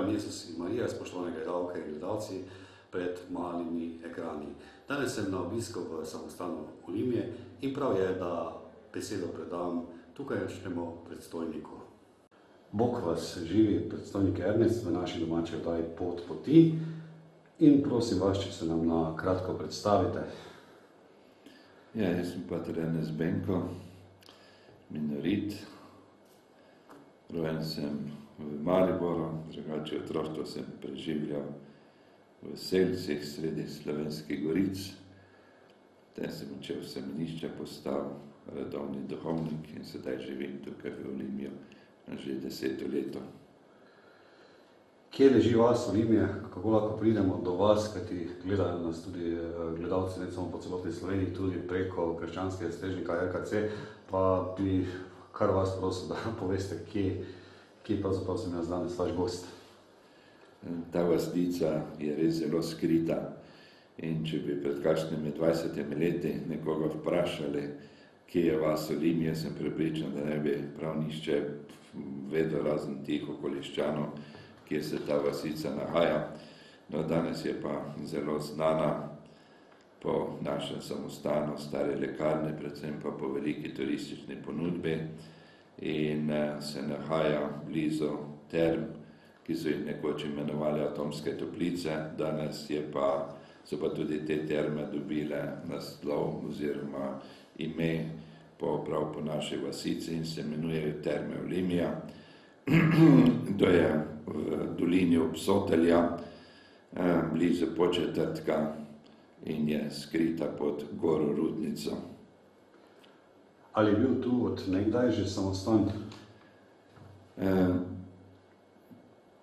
in Jezus in Marija, spoštovane gledalke in gledalci pred malimi ekrani. Danes sem na obisku v samostanu Olimje in prav je, da besedo predam tukajšnjemu predstojniku. Bog vas živi, predstojnik Ernest v naši domači oddaji Pot poti in prosim vas, če se nam na kratko predstavite. Ja, jaz sem pater Ernest Benko, minorit. Rojen sem v Mariboru, drugače otroštvo sem preživljal v Selcih, sredi Slovenskih goric. Potem sem učil semenišče, postal redovni duhovnik in sedaj živim tukaj v Olimju že 10 leto. Kje leži vas Olimje? Kako lahko pridemo do vas, kajti gledajo nas tudi gledalci ne samo po celotni Sloveniji, tudi preko krščanskega strežnika RKC, pa bi kar vas prosil, da poveste, kje pravzaprav sem jaz danes vaš gost. Ta vasnica je res zelo skrita in če bi pred kakšnimi 20 leti nekoga vprašali, kje je vas Olimje, sem prepričan, da ne bi prav nišče vedel razen tih okoliščanov, kjer se ta vasica nahaja. No, danes je pa zelo znana po našem samostanu, stare lekarne, predvsem pa po veliki turistični ponudbi in se nahaja blizu term, ki so jih nekoč imenovali atomske toplice. Danes so pa tudi te terme dobile naslov oziroma ime prav po naši vasici in se imenujejo Terme Olimja. To je v dolini Obsotelja, blizu Podčetrtka in je skrita pod Goro Rudnico. Ali je bil tu od nekdaj že samostan?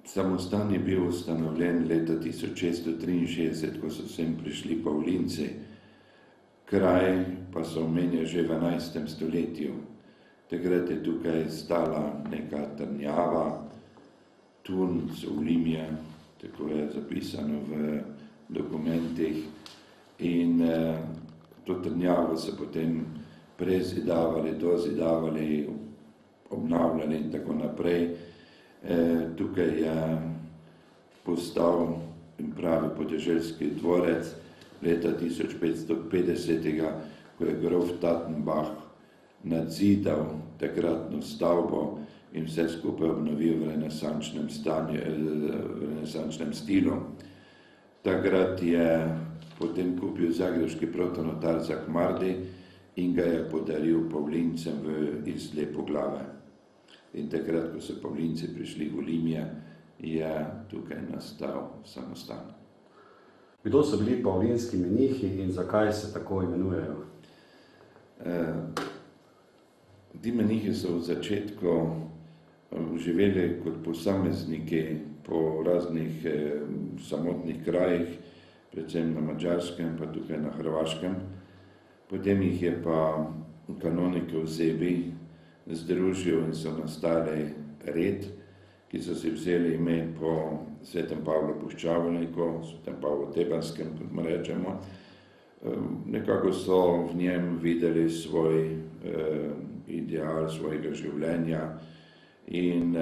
Samostan je bil ustanovljen leta 1663, ko so sem prišli Pavlinci. Kraj pa so omenjali že v 11. stoletju. Takrat je tukaj stala neka trdnjava, Turnc Olimje, tako je zapisano v dokumentih. In to trdnjavo so potem prezidavali, dozidavali, obnavljali in tako naprej. Tukaj je postal pravi podeželski dvorec leta 1550, ko je grof Tattenbach nadzidal takratno stavbo in vse skupaj obnovil v renesančnem stilu. Takrat je potem kupil zagrebški protonotar Zakmardi in ga je podaril Pavlincem iz Lepoglave. In takrat, ko so Pavlinci prišli v Olimje, je tukaj nastal samostan. Kdo so bili pavlinski menihi in zakaj se tako imenujejo? Ti menihi so v začetku živeli kot posamezniki po raznih samotnih krajih, predvsem na Madžarskem, pa tukaj na Hrvaškem. Potem jih je pa kanonike vzebi, združil in so nastali red, ki so si vzeli ime po svetem Pavlu Puščavniku, svetem Pavlu Tebanskem, kot mu rečemo. Nekako so v njem videli svoj ideal svojega življenja in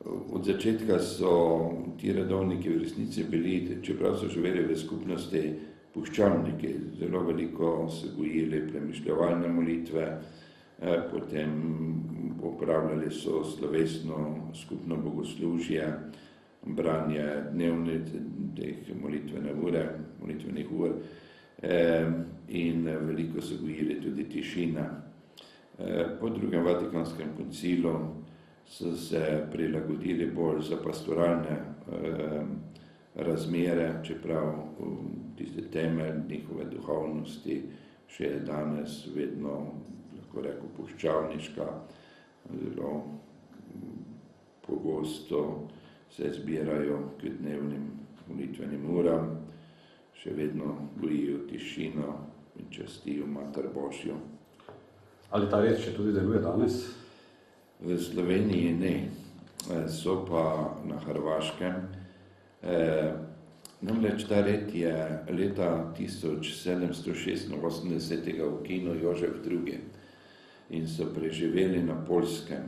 od začetka so ti redovniki v resnici bili, čeprav so živeli v skupnosti puščavniki, zelo veliko so gojili premišljevalne molitve, potem opravljali so slovesno skupno bogoslužje, branje dnevnih molitvenih ur in veliko so gojili tudi tišina. Po drugem Vatikanskem koncilu so se prilagodili bolj za pastoralne razmere, čeprav tiste temelj njihove duhovnosti še je danes vedno, lahko rekel, puščavniška. Zelo pogosto se zbirajo k dnevnim molitvenim uram, še vedno gojijo tišino in častijo Mater Božjo. Ali ta red še tudi deluje danes? V Sloveniji ne, so pa na Hrvaškem. Namreč ta red je leta 1786 ukinil Jožef II. In so preživeli na Poljskem.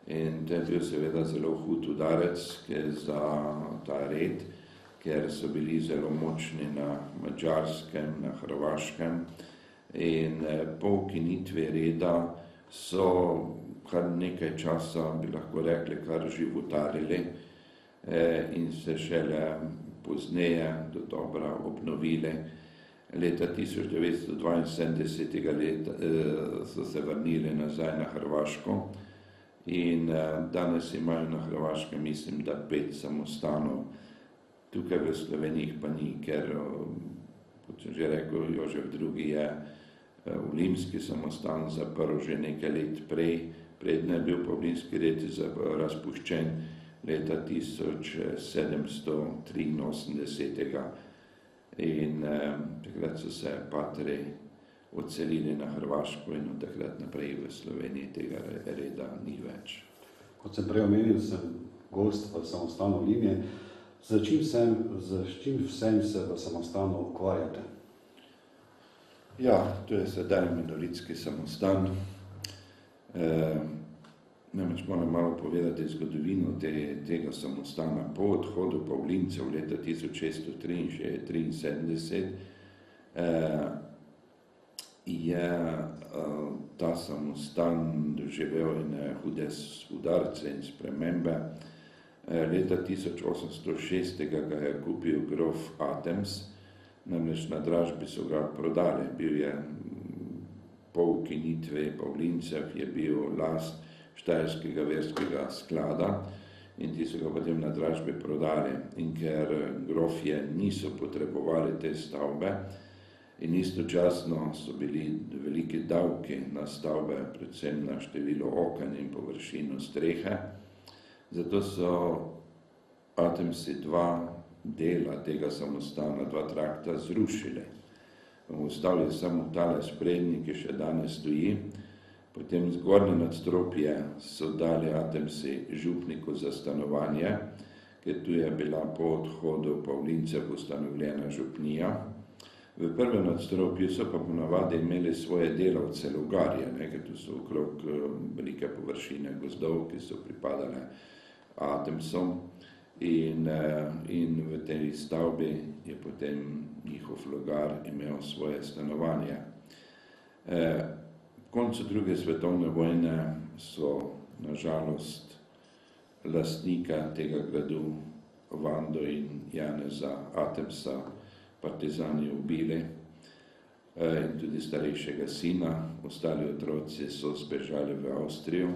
In to je bil seveda zelo hud udarec za ta red, ker so bili zelo močni na Madžarskem, na Hrvaškem in po ukinitvi reda so kar nekaj časa, bi lahko rekli, kar životarili in se šele pozneje dodobra obnovili. Leta 1972 so se vrnili nazaj na Hrvaško in danes imajo na Hrvaškem, mislim, da 5 samostanov. Tukaj v Sloveniji pa ni, ker, kot sem že rekel, Jožef II. Je Olimski samostan zaprl že nekaj let prej, predne je bil Pavlinski red razpuščen leta 1783. In takrat so se patri odselili na Hrvaško in od takrat naprej v Sloveniji tega reda ni več. Kot sem prej omenil, sem gost v samostanu Olimje. Z čim vsem se v samostanu ukvarjate? Ja, to je sedaj minoritski samostan. Namreč moram malo povedati zgodovino tega samostana. Po odhodu Pavlincev leta 1673 je ta samostan doživel ene hude udarce in spremembe. Leta 1806 ga je kupil grof Atems, namreč na dražbi so ga prodali. Bil je po ukinitvi Pavlincev, je bil last Štajerskega verskega sklada in ti so ga potem na dražbi prodali. In ker grofje niso potrebovali te stavbe in istočasno so bili veliki davki na stavbe, predvsem na število oken in površino strehe, zato so Atemsi 2 dela tega samostana, 2 trakta zrušili. Ostal je samo tale sprednji, ki še danes stoji. Potem zgornje nadstropje so dali Atemsi župniku za stanovanje, ker tu je bila po odhodu Pavlincev ustanovljena župnija. V prvem nadstropju so pa ponavadi imeli svoje delavce, lugarje, ker tu so okrog velike površine gozdov, ki so pripadale Atemsom. In v tej stavbi je potem njihov lugar imel svoje stanovanje. V koncu druge svetovne vojne so nažalost lastnika tega gradu, Vando in Janeza Atemsa, partizani ubili in tudi starejšega sina. Ostali otroci so zbežali v Avstrijo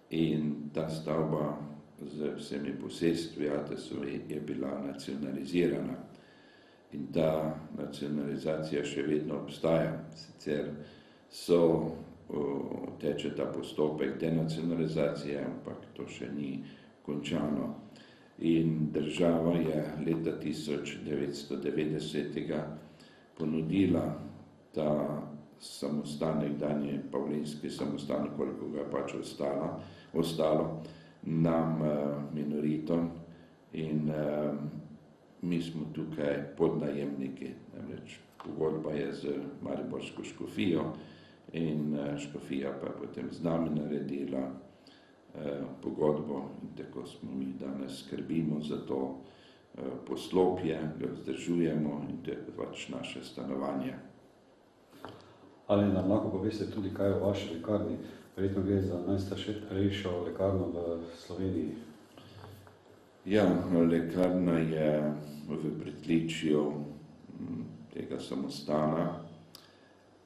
in ta stavba z vsemi posestvi Atesovi je bila nacionalizirana. In ta nacionalizacija še vedno obstaja. Sicer teče ta postopek denacionalizacije, ampak to še ni končano. In država je leta 1990 ponudila ta samostan, nekdanji Pavlinski samostan, koliko ga pač ostalo, nam minoritom in mi smo tukaj podnajemniki. Namreč pogodba je z mariborsko škofijo in škofija pa je potem z nami naredila pogodbo in tako smo mi danes skrbimo za to poslopje, ga vzdržujemo in to je pač naše stanovanje. Ali nam lahko poveste tudi kaj o vaši lekarni? Verjetno gre za najstarejšo lekarno v Sloveniji. Ja, lekarna je v pritličju tega samostana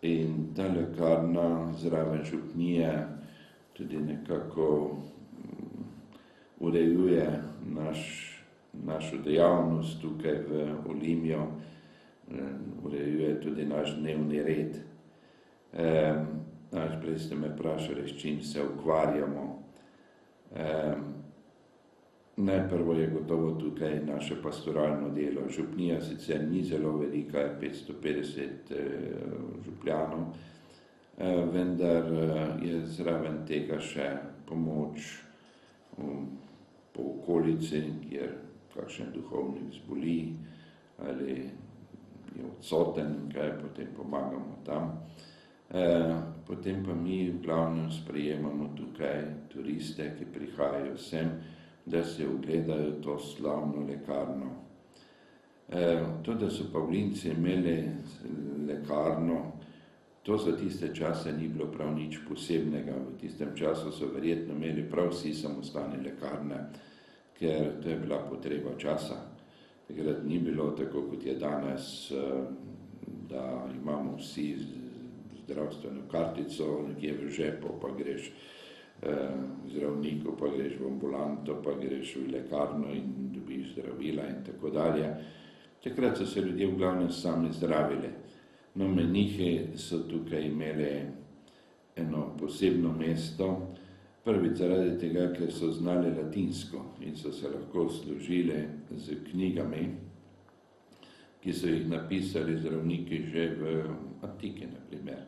in ta lekarna zraven župnije tudi nekako urejuje našo dejavnost tukaj v Olimju, urejuje tudi naš dnevni red. Prej ste me vprašali, s čim se ukvarjamo. Najprvo je gotovo tukaj naše pastoralno delo. Župnija sicer ni zelo velika, je 550 župljanov, vendar je zraven tega še pomoč po okolici, kjer kakšen duhovnik zboli ali je odsoten, kaj potem pomagamo tam. Potem pa mi v glavnem sprejemamo tukaj turiste, ki prihajajo sem, da se ogledajo to slavno lekarno. To, da so Pavlinci imeli lekarno, to za tiste čase ni bilo prav nič posebnega. V tistem času so verjetno imeli prav vsi samostane lekarne, ker to je bila potreba časa. Takrat ni bilo tako, kot je danes, da imamo vsi zdravstveno kartico, nekje v žepu, pa greš zdravniku, pa greš v ambulanto, pa greš v lekarno in dobiš zdravila in tako dalje. Takrat so se ljudje v glavnem sami zdravili. No, menihi so tukaj imeli eno posebno mesto, prvič zaradi tega, ker so znali latinsko in so se lahko služili z knjigami, ki so jih napisali zdravniki že v antiki, na primer.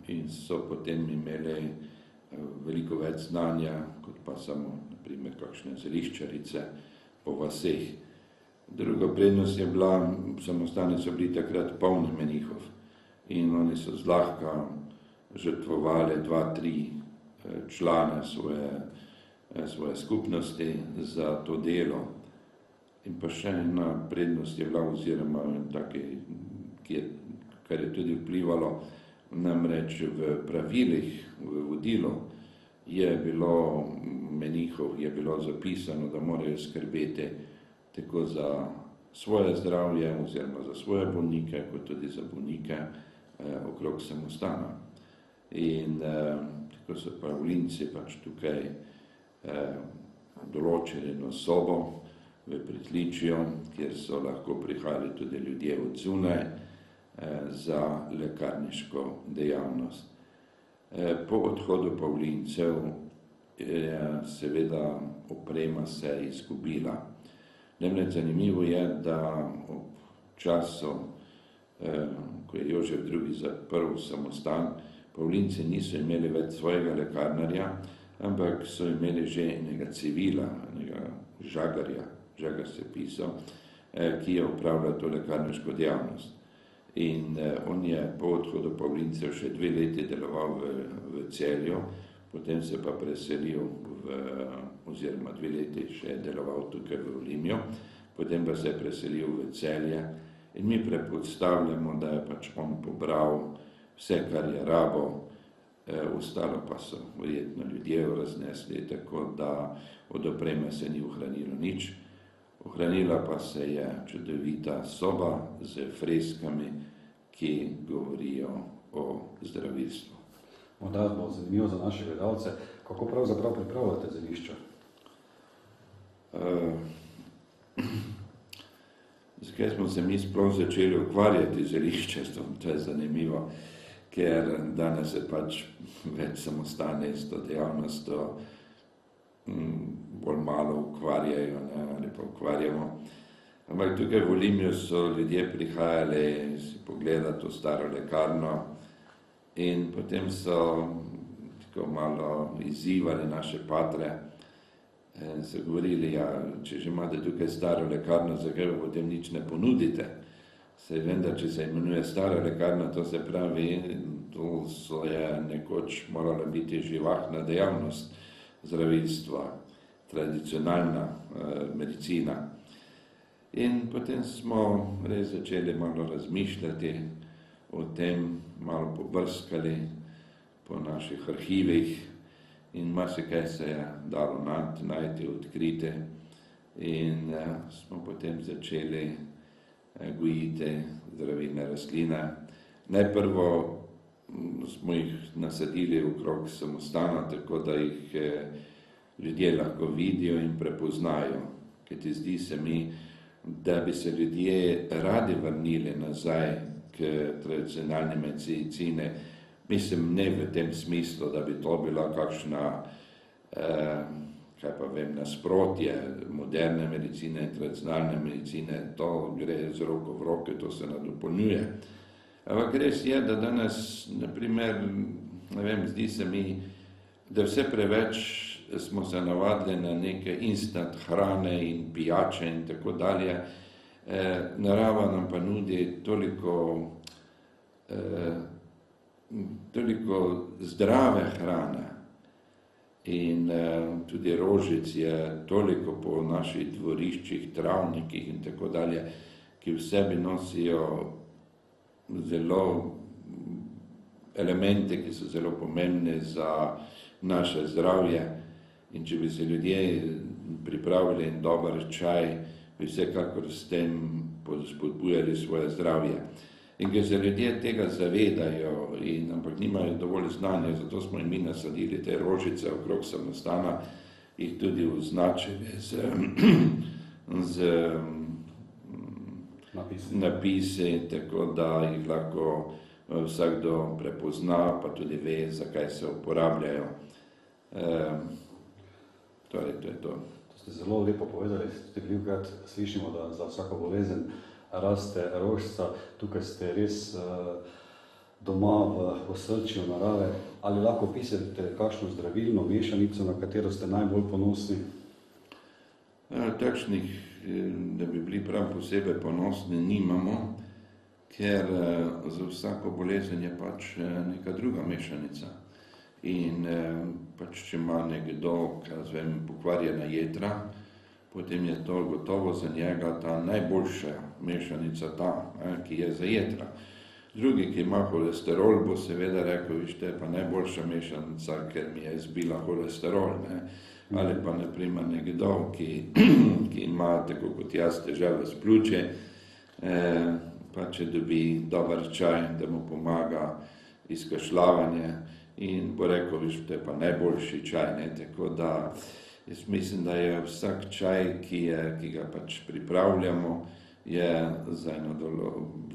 In so potem imeli veliko več znanja, kot pa samo, na primer, kakšne zeliščarice po vaseh. Druga prednost je bila, samostani so bili takrat polni menihov in oni so zlahka žrtvovali 2-3 člane svoje skupnosti za to delo. In pa še ena prednost je bila, oziroma kar je tudi vplivalo, namreč v pravilih, v vodilu je bilo menihov, je bilo zapisano, da morajo skrbeti tako za svoje zdravje oziroma za svoje bolnike, kot tudi za bolnike okrog samostana. In tako so Pavlinci pač tukaj določili eno sobo v pritličju, kjer so lahko prihajali tudi ljudje od zunaj za lekarniško dejavnost. Po odhodu Pavlincev je seveda oprema se izgubila. Namreč zanimivo je, da ob času, ko je Jožef II. Zaprl samostan, Pavlinci niso imeli več svojega lekarnarja, ampak so imeli že enega civila, enega žagarja, žagar se pisal, ki je upravljal to lekarniško dejavnost. In on je po odhodu Pavlincev še 2 leti deloval v Celju, potem se pa preselil oziroma 2 leti še deloval tukaj v Olimju, potem pa se je preselil v Celje in mi predpostavljamo, da je pač on pobral vse, kar je rabo, ostalo pa so verjetno ljudje raznesli, tako da od opreme se ni ohranilo nič. Ohranila pa se je čudovita soba z freskami, ki govorijo o zdravilstvu. Morda bo zanimivo za naše gledalce, kako pravzaprav pripravljate zelišča? Zakaj smo se mi sploh začeli ukvarjati z zeliščestvom? To je zanimivo, ker danes se pač več samostane s to dejavnostjo bolj malo ukvarjajo, ali pa ukvarjamo. Ampak tukaj v Olimju so ljudje prihajali si pogledati to staro lekarno in potem so tako malo izzivali naše patre in so govorili, ja, če že imate tukaj staro lekarno, zakaj pa potem nič ne ponudite? Saj vendar, če se imenuje stara lekarna, to se pravi, to je nekoč morala biti živahna dejavnost zdravilstva, tradicionalna medicina. In potem smo res začeli malo razmišljati o tem, malo pobrskali po naših arhivih in marsikaj se je dalo najti, odkriti in smo potem začeli gojiti zdravilne rastline. Najprvo smo jih nasadili okrog samostana, tako da jih ljudje lahko vidijo in prepoznajo. Kajti zdi se mi, da bi se ljudje radi vrnili nazaj k tradicionalni medicini. Mislim, ne v tem smislu, da bi to bila kakšna, kaj pa vem, nasprotje moderne medicine in tradicionalne medicine. To gre z roko v roke, to se nadopolnjuje. Ampak res je, da danes, na primer, ne vem, zdi se mi, da vse preveč smo se navadili na neke instant hrane in pijače in tako dalje. Narava nam pa nudi toliko toliko zdrave hrane in tudi rožic je toliko po naših dvoriščih, travnikih in tako dalje, ki v sebi nosijo zelo elemente, ki so zelo pomembni za naše zdravje. In če bi se ljudje pripravili en dober čaj, bi vsekakor s tem spodbujali svoje zdravje. In ker se ljudje tega zavedajo, ampak nimajo dovolj znanja, zato smo jim mi nasadili te rožice okrog samostana, jih tudi označili z napisi, tako da jih lahko vsakdo prepozna, pa tudi ve, zakaj se uporabljajo. Torej, to je to. To ste zelo lepo povedali, tudi velikokrat slišimo, da za vsako bolezen raste rožica. Tukaj ste res doma v osrčju narave. Ali lahko opisate kakšno zdravilno mešanico, na katero ste najbolj ponosni? Takšnih, da bi bili prav posebej ponosni, nimamo, ker za vsako bolezen je pač neka druga mešanica. In pač, če ima nekdo, pokvarjena jetra, potem je to gotovo za njega ta najboljša mešanica ta, ki je za jetra. Drugi, ki ima holesterol, bo seveda rekel, viš, to je pa najboljša mešanica, ker mi je izbila holesterol, ne? Ali pa naprimer nekdo, ki ima, tako kot jaz, težave s pljuči, pa če dobi dober čaj, da mu pomaga izkašljavanje, in bo rekel, viš, to je pa najboljši čaj, ne? Tako da jaz mislim, da je vsak čaj, ki ga pač pripravljamo, je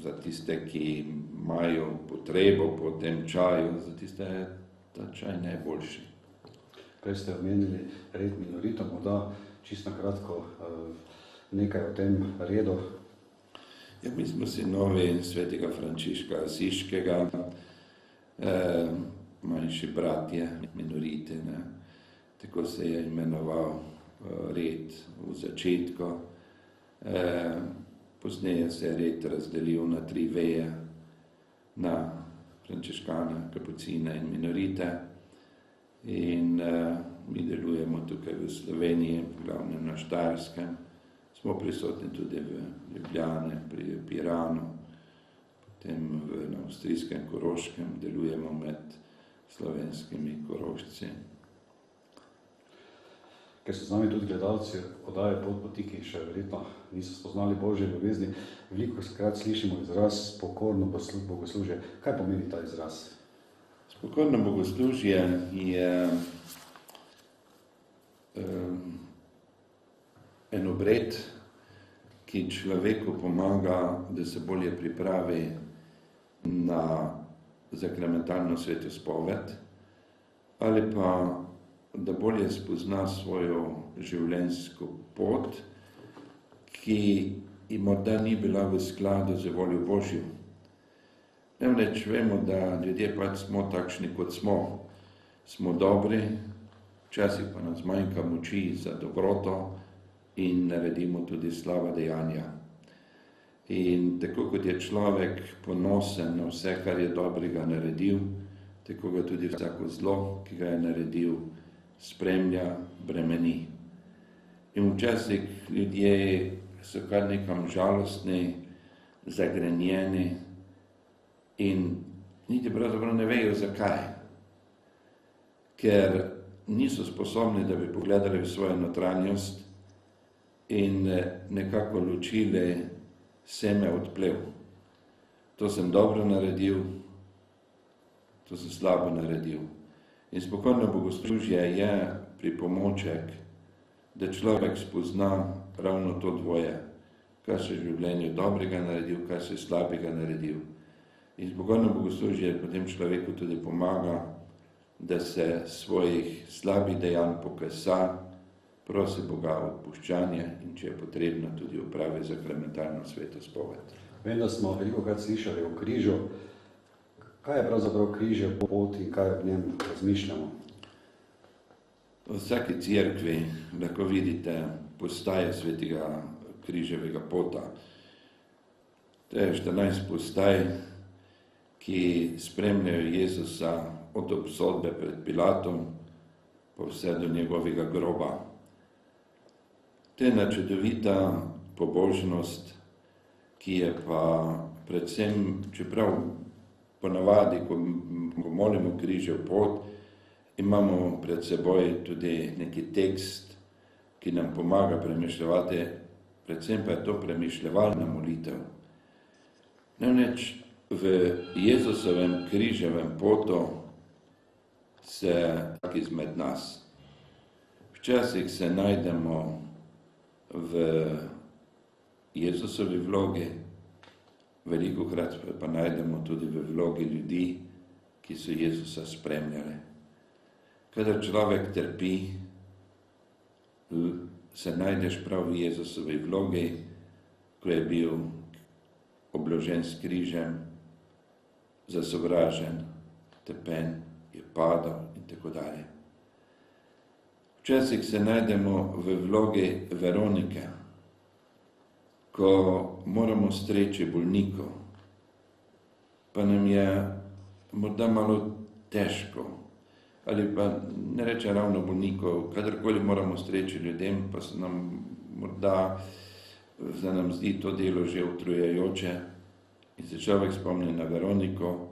za tiste, ki imajo potrebo po tem čaju, za tiste je ta čaj najboljši. Prej ste omenili red Minorita, morda čisto na kratko nekaj o tem redu. Ja, mi smo sinovi svetega Frančiška Asiškega, manjši bratje, Minorite, ne. Tako se je imenoval red v začetku. Pozneje se je red razdelil na 3 veje, na frančiškana, kapucine in Minorite. In mi delujemo tukaj v Sloveniji, v glavnem na Štajerskem. Smo prisotni tudi v Ljubljani, pri Piranu, potem na avstrijskem Koroškem, delujemo med slovenskimi Korošci. Ker so z nami tudi gledalci oddaje Pot poti, ki še verjetno niso spoznali Božje ljubezni, velikokrat slišimo izraz pokorno bogoslužje. Kaj pomeni ta izraz? Pokorno bogoslužje je en obred, ki človeku pomaga, da se bolje pripravi na sakramentalno svetospoved, ali pa da bolje spozna svojo življenjsko pot, ki morda ni bila v skladu z voljo Božjo. Namreč vemo, da ljudje pač smo takšni, kot smo. Smo dobri, včasih pa nas manjka moči za dobroto in naredimo tudi slaba dejanja. In tako kot je človek ponosen na vse, kar je dobrega naredil, tako ga tudi vsako zlo, ki ga je naredil, spremlja, bremeni. In včasih ljudje so kar nekam žalostni, zagrenjeni in niti pravzaprav ne vejo zakaj. Ker niso sposobni, da bi pogledali v svojo notranjost in nekako ločili seme od plev. To sem dobro naredil, to sem slabo naredil. In spokojno bogoslužje je pripomoček, da človek spozna ravno to dvoje, kar se v življenju dobrega naredil, kar se slabega naredil. In spokojno bogoslužje potem človeku tudi pomaga, da se svojih slabih dejanj pokasa, prosi Boga odpuščanje in če je potrebno tudi opravi sakramentalno svetospoved. Vem, da smo velikokrat slišali o križu. Kaj je pravzaprav križev pot in kaj v njem razmišljamo? V vsaki cerkvi lahko vidite postaje svetega križevega pota. To je 14 postaj, ki spremljajo Jezusa od obsodbe pred Pilatom pa vse do njegovega groba. To je ena čudovita pobožnost, ki je pa predvsem, čeprav ponavadi, ko molimo križev pot, imamo pred seboj tudi neki tekst, ki nam pomaga premišljati, predvsem pa je to premišljevalna molitev. Namreč v Jezusovem križevem potu se vsak izmed nas. Včasih se najdemo v Jezusovi vlogi, velikokrat pa najdemo tudi v vlogi ljudi, ki so Jezusa spremljali. Kadar človek trpi, se najdeš prav v Jezusovi vlogi, ko je bil obložen s križem, zasovražen, tepen, je padal in tako dalje. Včasih se najdemo v vlogi Veronike, ko moramo streči bolnikov, pa nam je morda malo težko, ali pa ne reče ravno bolnikov, kadarkoli moramo streči ljudem, pa se nam morda zdi to delo že utrujajoče in se človek spomni na Veroniko,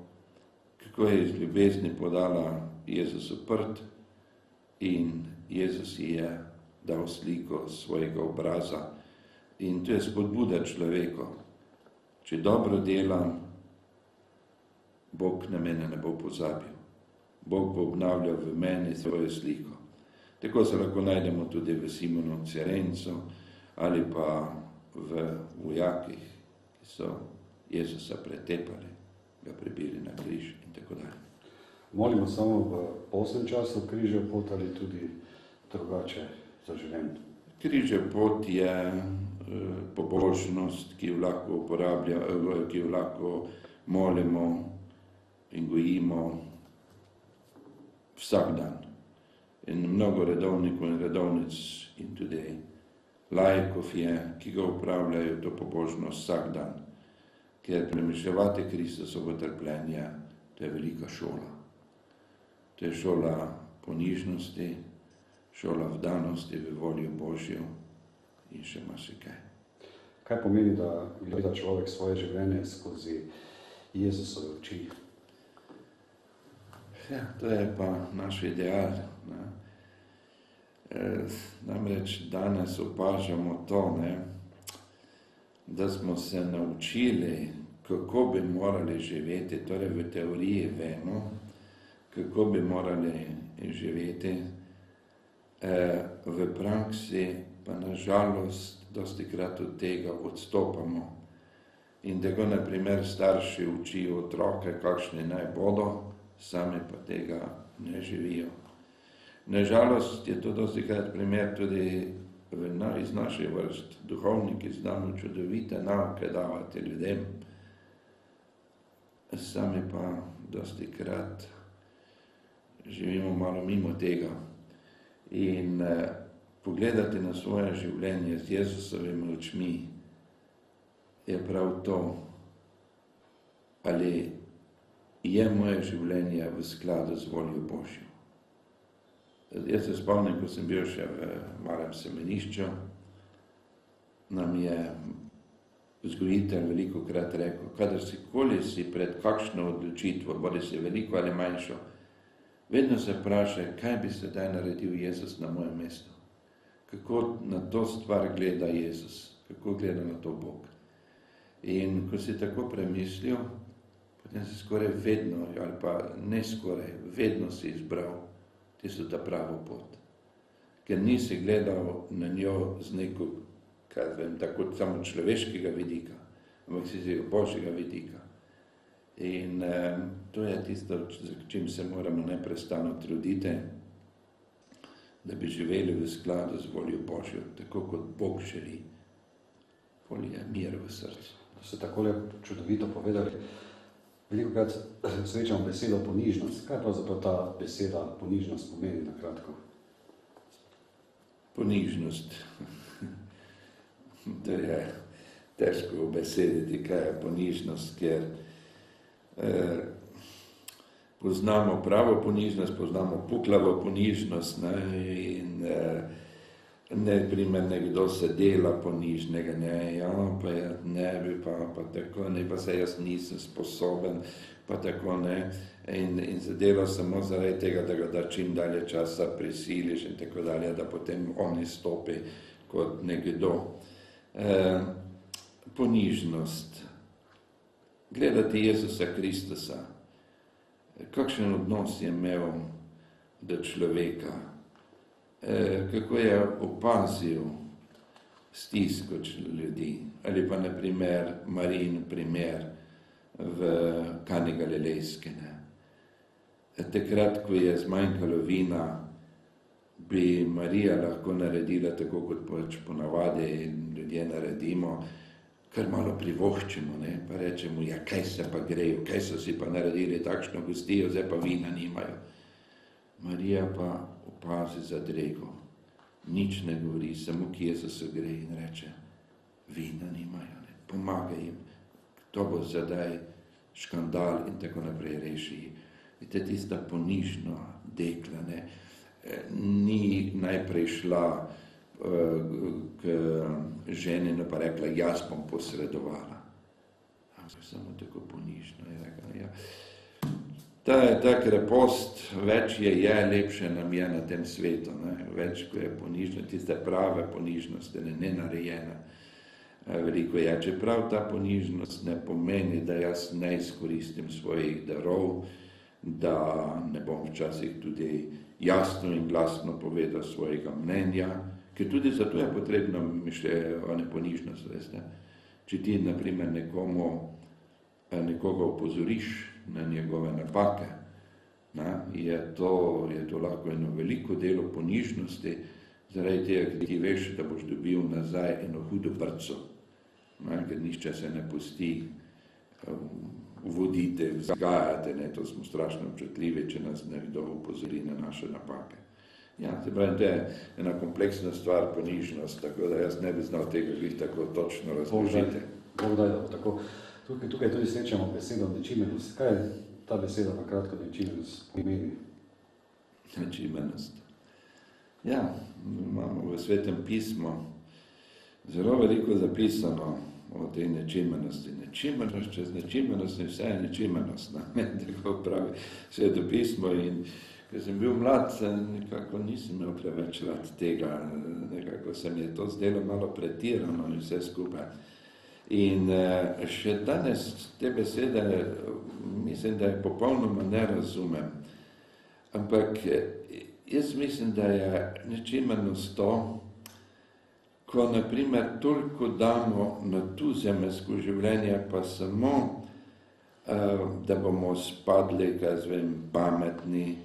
kako je iz ljubezni podala Jezusu prt in Jezus ji je dal sliko svojega obraza. In to je spodbuda človeku. Če dobro delam, Bog na mene ne bo pozabil. Bog bo obnavljal v meni svojo sliko. Tako se lahko najdemo tudi v Simonu Cirencu ali pa v vojakih, ki so Jezusa pretepali, ga pribili na križ in tako dalje. Molimo samo v posebnem času križev pot ali tudi drugače za življenje? Križev pot je pobožnost, ki jo lahko ki jo lahko molimo in gojimo vsak dan. In mnogo redovnikov in redovnic in tudi laikov je, ki ga upravljajo to pobožnost vsak dan. Ker premišljevati Kristusovo trpljenje, to je velika šola. To je šola ponižnosti, šola vdanosti v voljo Božjo in še marsikaj. Kaj pomeni, da gleda človek svoje življenje skozi Jezusove oči? Ja, to je pa naš ideal. Namreč danes opažamo to, da smo se naučili, kako bi morali živeti, torej v teoriji vemo, kako bi morali živeti, v praksi pa nažalost dostikrat od tega odstopamo. In tako na primer starši učijo otroke, kakšni naj bodo, sami pa tega ne živijo. Nažalost je to dostikrat primer tudi iz naših vrst. Duhovniki znamo čudovite nauke davati ljudem, sami pa dostikrat živimo malo mimo tega. In pogledati na svoje življenje z Jezusovimi očmi je prav to, ali je moje življenje v skladu z voljo Božjo. Jaz se spomnim, ko sem bil še v malem semenišču, nam je vzgojitelj velikokrat rekel, kadar si pred kakšno odločitvo, bodi si veliko ali manjšo, vedno se vprašaj, kaj bi sedaj naredil Jezus na mojem mestu. Kako na to stvar gleda Jezus, kako gleda na to Bog. In ko si tako premislil, potem si skoraj vedno, ali pa ne skoraj, vedno si izbral tisto ta pravo pot. Ker nisi gledal na njo z neko, tako samo človeškega vidika, ampak si z Božjega vidika. In to je tisto, za čim se moramo neprestano truditi, da bi živeli v skladu z voljo Božjo, tako kot Bog želi. Pol je mir v srcu. To ste takole čudovito povedali. Velikokrat srečamo besedo ponižnost. Kaj pravzaprav ta beseda ponižnost pomeni na kratko? Ponižnost. To je težko obesediti, kaj je ponižnost, ker poznamo pravo ponižnost, poznamo puklavo ponižnost, ne, in primer nekdo se dela ponižnega, ne, ja, pa ja, ne bi pa tako, ne, pa se jaz nisem sposoben, pa tako, ne, in se dela samo zaradi tega, da ga da čim dalje časa prisiliš in tako dalje, da potem on izstopi kot nekdo. Ponižnost. Gledati Jezusa Kristusa. Kakšen odnos je imel do človeka, kako je opazil stisko ljudi, ali pa na primer Marijin primer v Kani Galilejski. Takrat, ko je zmanjkalo vina, bi Marija lahko naredila tako, kot pač ponavadi ljudje naredimo, kar malo privoščimo, ne, pa rečemo, ja, kaj se pa grejo, kaj so si pa naredili takšno gostijo, zdaj pa vina nimajo. Marija pa opazi zadrego, nič ne govori, samo k Jezusu gre in reče, vina nimajo, ne, pomaga jim, to bo zadaj škandal in tako naprej reši. Vidite, tista ponižna dekla, ne, ni najprej šla k ženi, no pa rekla, jaz bom posredovala. Samo tako ponižno je rekla, ja. Ta krepost, več je, lepše nam je na tem svetu, ne? Več, ko je ponižno, tiste prave ponižnost, ne narejena. Veliko je, čeprav ta ponižnost ne pomeni, da jaz ne izkoristim svojih darov, da ne bom včasih tudi jasno in glasno povedal svojega mnenja, ker tudi zato je potrebno ponižnost, veste. Če ti, na primer, nekoga opozoriš na njegove napake, je to lahko eno veliko delo ponižnosti, zaradi tega, ker ti veš, da boš dobil nazaj eno hudo brco, ker nišče se ne pusti vodite, vzgajate, ne, to smo strašno občutljivi, če nas nekdo upozori na naše napake. Ja, se pravi, to je ena kompleksna stvar, ponižnost, tako da jaz ne bi znal tega tako točno razložiti. Bog daj, da bo tako. Tukaj tudi srečamo besedo nečimrnost. Kaj je ta beseda na kratko nečimrnost pomeni? Nečimrnost. Ja, imamo v Svetem pismu zelo veliko zapisano o tej nečimrnosti. Nečimrnost, čez nečimrnost in vse je nečimrnost. Tako pravi Sveto pismo in ker sem bil mlad, nekako nisem imel preveč rad tega, nekako se mi je to zdelo malo pretirano in vse skupaj. In še danes te besede mislim, da je popolnoma ne razumem. Ampak jaz mislim, da je nečimrnost to, ko na primer toliko damo na tu zemeljsko življenje, pa samo, da bomo spadli, pametni,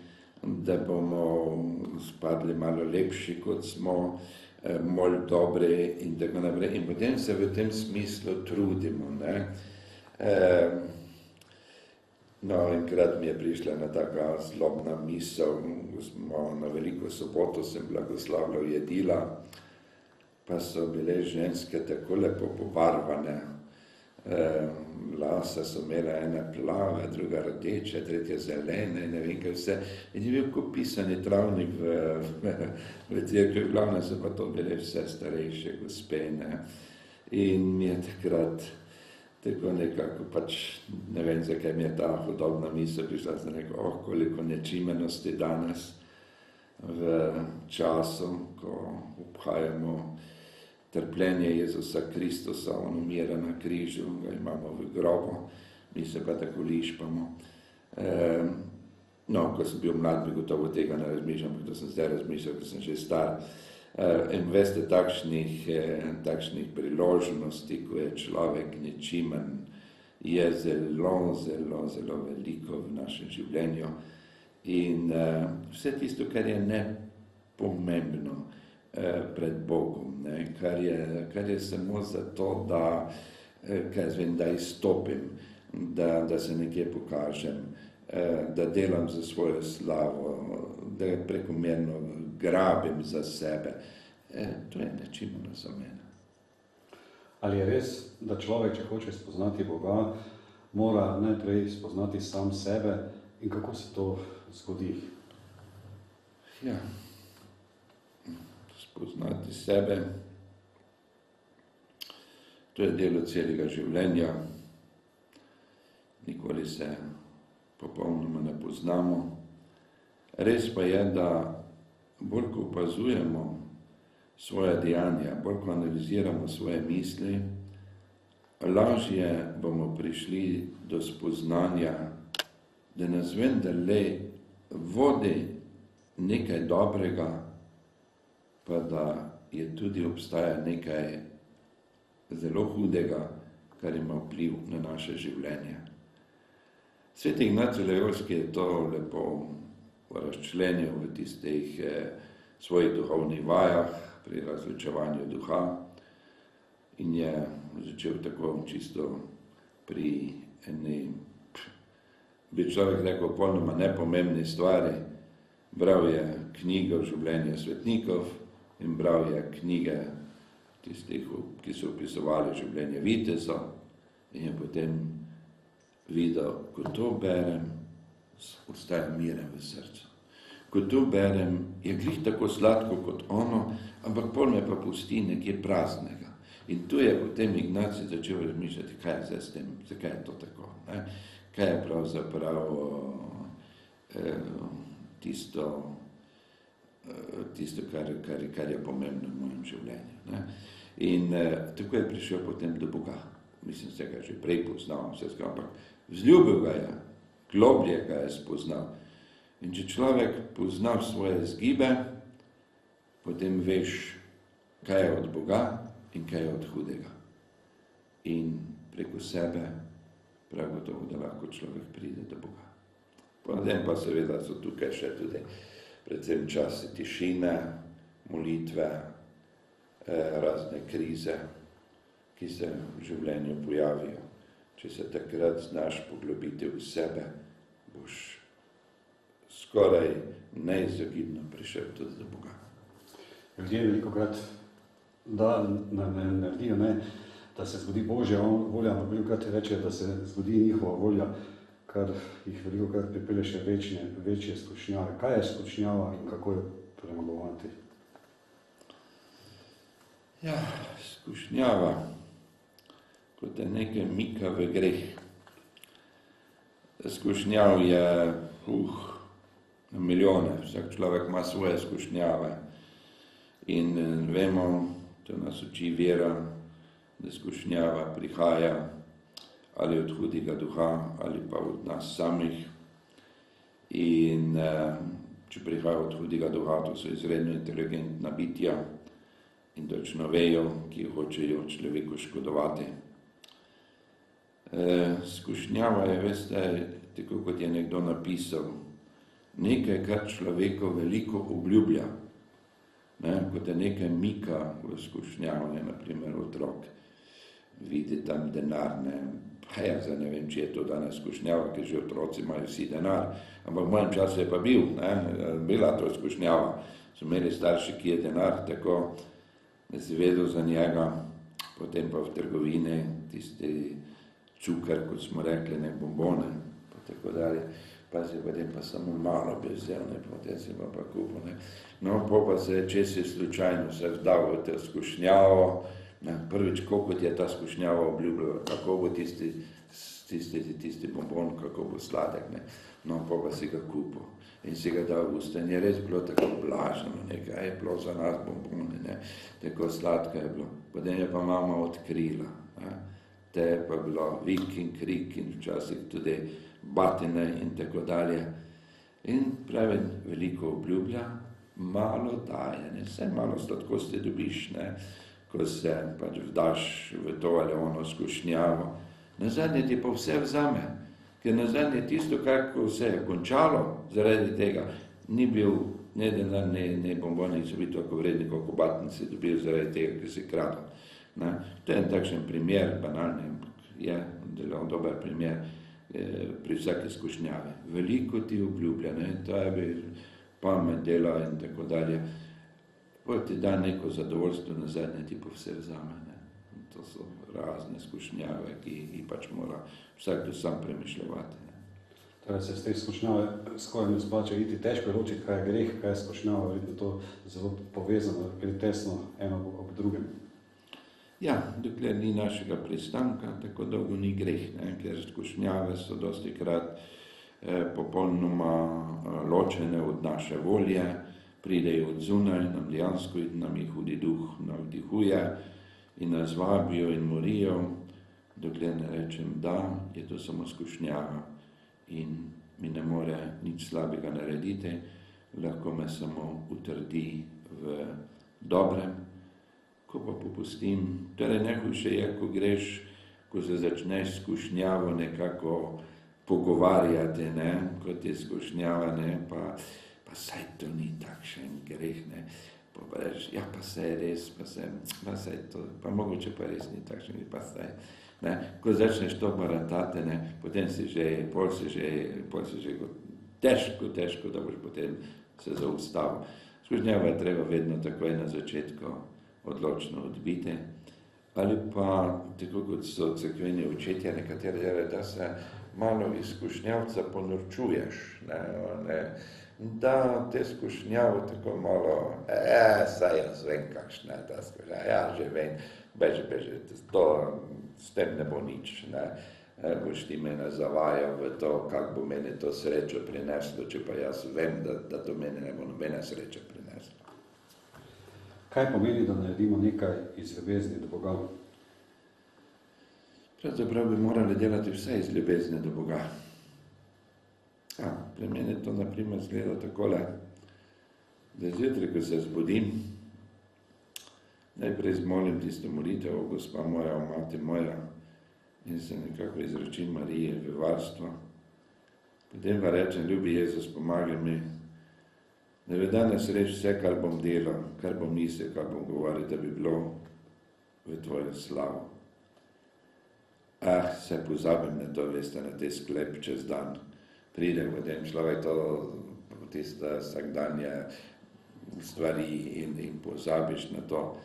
da bomo spadli malo lepši, kot smo, bolj dobri in tako naprej. In potem se v tem smislu trudimo, ne. No, enkrat mi je prišla ena taka zlobna misel, na Veliko soboto sem blagoslavljal jedila, pa so bile ženske tako lepo pobarvane, lase so imele ene plave, druga rdeče, tretja zelene, ne vem kaj vse. In je bil kot pisani travnik v cerkvi, v glavnem so pa to bile vse starejše gospe, ne. In mi je takrat tako nekako pač, ne vem, zakaj mi je ta hudobna misel prišla, sem rekel, koliko nečimrnosti danes v času, ko obhajamo trpljenje Jezusa Kristusa, on umira na križu, ga imamo v grobu, mi se pa tako lišpamo. No, ko sem bil mlad, bi gotovo tega ne razmišljam, to sem zdaj razmišljal, ker sem že star. In veste, takšnih priložnosti, ko je človek nečimrn, je zelo, zelo, zelo veliko v našem življenju. In vse tisto, kar je nepomembno pred Bogom, ne, kar je samo zato, da izstopim, da se nekje pokažem, da delam za svojo slavo, da prekomerno grabim za sebe. To je nečimrno za mene. Ali je res, da človek, če hoče spoznati Boga, mora najprej spoznati sam sebe in kako se to zgodi? Ja, spoznati sebe, to je delo celega življenja. Nikoli se popolnoma ne poznamo. Res pa je, da bolj ko opazujemo svoje dejanja, bolj ko analiziramo svoje misli, lažje bomo prišli do spoznanja, da nas vendarle vodi nekaj dobrega, pa da je tudi obstaja nekaj zelo hudega, kar ima vpliv na naše življenje. Sveti Ignacij Loyolski je to lepo razčlenil v tistih svojih duhovnih vajah pri različevanju duha in je začel tako čisto pri eni, bi človek rekel, popolnoma nepomembni stvari. Bral je knjige o življenju svetnikov in bral je knjige tistih, ki so opisovali življenje vitezov in je potem videl, ko to berem, ostaja miren v srcu. Ko to berem, je glih tako sladko kot ono, ampak pol me pa pusti nekje praznega. In tu je potem Ignacij začel razmišljati, kaj je zdaj s tem, zakaj je to tako, ne? Kaj je pravzaprav tisto, kar je pomembno v mojem življenju. Ne? In tako je prišel potem do Boga. Mislim, se ga že prej poznal, ampak vzljubil ga je, globlje ga je spoznal. In če človek pozna svoje zgibe, potem veš, kaj je od Boga in kaj je od hudega. In preko sebe prav gotovo, da lahko človek pride do Boga. Potem pa seveda so tukaj še tudi predvsem časi tišine, molitve, razne krize, ki se v življenju pojavijo. Če se takrat znaš poglobiti v sebe, boš skoraj neizogibno prišel tudi do Boga. Ljudje velikokrat naredijo, da se zgodi Božja volja, ampak velikokrat reče, da se zgodi njihova volja, kar jih velikokrat pripelje še večje skušnjave. Kaj je skušnjava in kako jo premagovati? Ja, skušnjava, kot je nekaj mika v greh. Skušnjav je na milijone, vsak človek ima svoje skušnjave. In vemo, to nas uči vera, da skušnjava prihaja ali od hudega duha, ali pa od nas samih. In če prihaja od hudega duha, to so izredno inteligentna bitja in točno vejo, ki hočejo človeku škodovati. Skušnjava je, veste, tako kot je nekdo napisal, nekaj, kar človeko veliko obljublja. Kot je nekaj mika v skušnjavi, naprimer otrok vidi tam denar, pa ja, zdaj ne vem, če je to danes skušnjava, ker že otroci imajo vsi denar, ampak v mojem času je pa bila to skušnjava. So imeli starši, ki je denar, tako da si vedel za njega, potem pa v trgovine tisti cukar, kot smo rekli, bombone, pa tako dalje. Pa si potem pa samo malo bi vzel, potem si pa kupil. No, pa se, če si slučajno se vdal v to skušnjavo, prvič, koliko je ta skušnjava obljubljala, kako bo tisti bombon, kako bo sladek. No, pa si ga kupil in si ga dal v usta in je res bilo tako blaženo, nekaj je bilo za nas bombone, tako sladko je bilo. Potem je pa mama odkrila, te je pa bilo vik in krik in včasih tudi batine in tako dalje. In pravi, veliko obljublja, malo daje, vse malo sladkosti dobiš, ko se pač vdaš v to ali ono skušnjavo. Nazadnje ti pa vse vzame, ker nazadnje tisto, kako se je končalo zaradi tega, ni bil ne denar, ne bomboni, so bili toliko vredni, koliko batin si dobil zaradi tega, ker si kradel. To je en takšen primer, banalni, je dober primer pri vsake skušnjave. Veliko ti obljublja, to je pamet dela in tako dalje. Potem ti da neko zadovoljstvo, nazadnje ti pa vse vzame. To so razne skušnjave, ki jih pač mora vsak to sam premišljati. Torej se z te skušnjave skoraj ne splača iti, težko je ločiti, kaj je greh, kaj je skušnjava, verjetno to zelo povezano, gre tesno eno ob drugem. Ja, dokler ni našega pristanka, tako dolgo ni greh, ne? Ker skušnjave so dosti krat popolnoma ločene od naše volje, pridejo od zunaj, nam dejansko nam jih hudi duh navdihuje in nas vabijo in morijo, dokler ne rečem da, je to samo skušnjava in mi ne more nič slabega narediti, lahko me samo utrdi v dobrem. Ko pa popustim, torej najhujše je, ko greš, ko se začneš skušnjavo nekako pogovarjati, ne, kot je skušnjava, ne, pa saj to ni takšen greh, ne, pa reš, ja, pa saj res, pa saj to, pa mogoče pa res ni takšen, pa saj, ne, ko začneš to baratati, ne, potem si že, pol si že težko, da boš potem se zaustavil. Skušnjava je treba vedno takoj na začetku odločno odbiti, ali pa, tako kot so cerkveni očetje, nekatere, da se malo iz skušnjavca ponorčuješ, ne, da te skušnjavo tako malo, saj jaz vem, kakšna je ta skušnjava, ja, že vem, beži, to, s tem ne bo nič, ne, boš ti mene zavajal v to, kako bo meni to srečo prineslo, če pa jaz vem, da to meni ne bo nobene sreče prineslo. Kaj pomeni, da naredimo nekaj iz ljubezni do Boga? Pravzaprav bi morali delati vse iz ljubezni do Boga. Ja, pri meni to na primer izgleda takole, da zjutraj, ko se zbudim, najprej zmolim tisto molitev, Gospa moja, Mati moja, in se nekako izročim Marije v varstvo. Potem pa rečem, ljubi Jezus, pomagaj mi, da bi danes reč vse, kar bom delal, kar bom mislil, kar bom govoril, da bi bilo v tvojo slavo. Se pozabim na to, veste, na te sklep čez dan. Pride potem človek to, tiste vsakdanje stvari in pozabiš na to.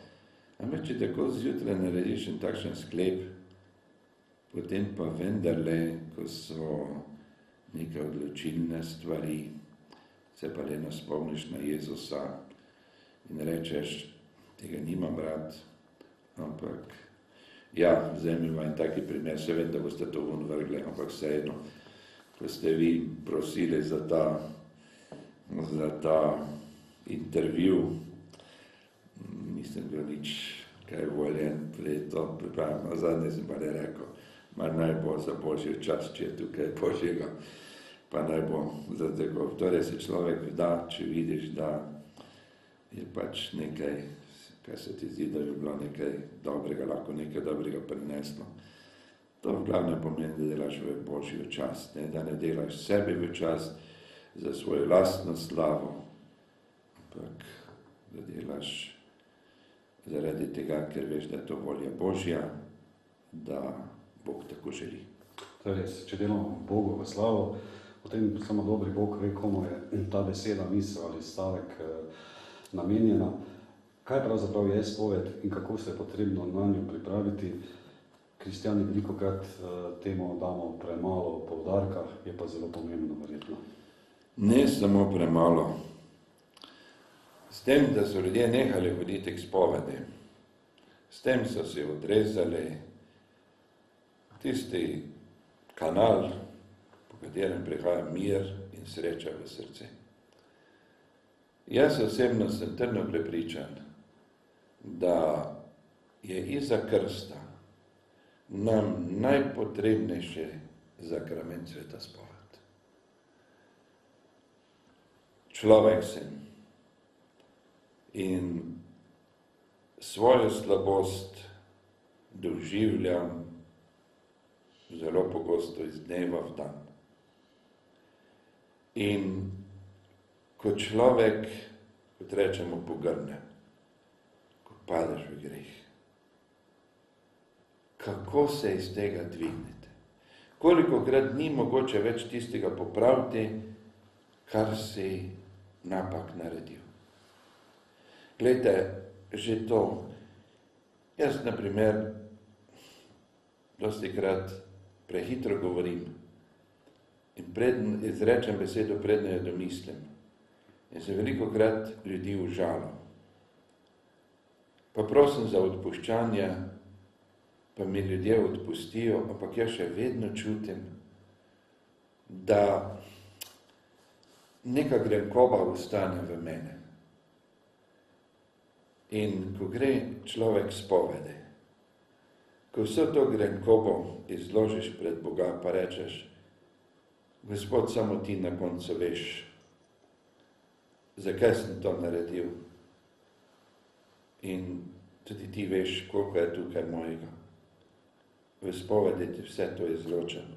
Ampak če tako zjutraj narediš en takšen sklep, potem pa vendarle, ko so neke odločilne stvari, se pa le naspomniš na Jezusa in rečeš, tega nimam rad, ampak ja, vzemimo en taki primer, se vem, da boste to ven vrgli, ampak vseeno, ko ste vi prosili za ta intervju, nisem bil nič kaj voljen prej to pripravljam, a zadnje sem pa le rekel, mar naj bo za Božji čas, če je tukaj Božjega, pa naj bo za tako. Torej se človek da, če vidiš, da je pač nekaj, kar se ti zdi, da bi bilo nekaj dobrega, lahko nekaj dobrega prineslo. To v glavnem pomeni, da delaš v Božjo čast, ne? Da ne delaš sebi v čast za svojo lastno slavo, ampak da delaš zaradi tega, ker veš, da je to volja Božja, da Bog tako želi. To je res, če delamo Bogu v slavo, potem samo dobri Bog ve, komu je ta beseda, misel ali stavek namenjena. Kaj pravzaprav je spoved in kako se je potrebno na njo pripraviti? Kristjani velikokrat temu damo premalo poudarka, je pa zelo pomembno verjetno. Ne samo premalo. S tem, da so ljudje nehali hoditi k spovedi, s tem so si odrezali tisti kanal, po katerem prihaja mir in sreča v srce. Jaz osebno sem trdno prepričan, da je iza krsta nam najpotrebnejši zakrament sveta spoved. Človek sem in svojo slabost doživljam zelo pogosto iz dneva v dan. In ko človek, kot rečemo, pogrne, ko padeš v greh, kako se iz tega dvignete? Kolikokrat ni mogoče več tistega popraviti, kar si napak naredil. Glejte, že to, jaz na primer dostikrat prehitro govorim in preden izrečem besedo, predno jo domislim. In se veliko krat ljudi užalo. Pa prosim za odpuščanje, pa mi ljudje odpustijo, ampak jaz še vedno čutim, da neka grenkoba ostane v mene. In ko gre človek spovedi, ko vso to grenkobo izložiš pred Boga, pa rečeš, Gospod, samo ti na koncu veš, zakaj sem to naredil. In tudi ti veš, koliko je tukaj mojega. V spovedi ti vse to izločam.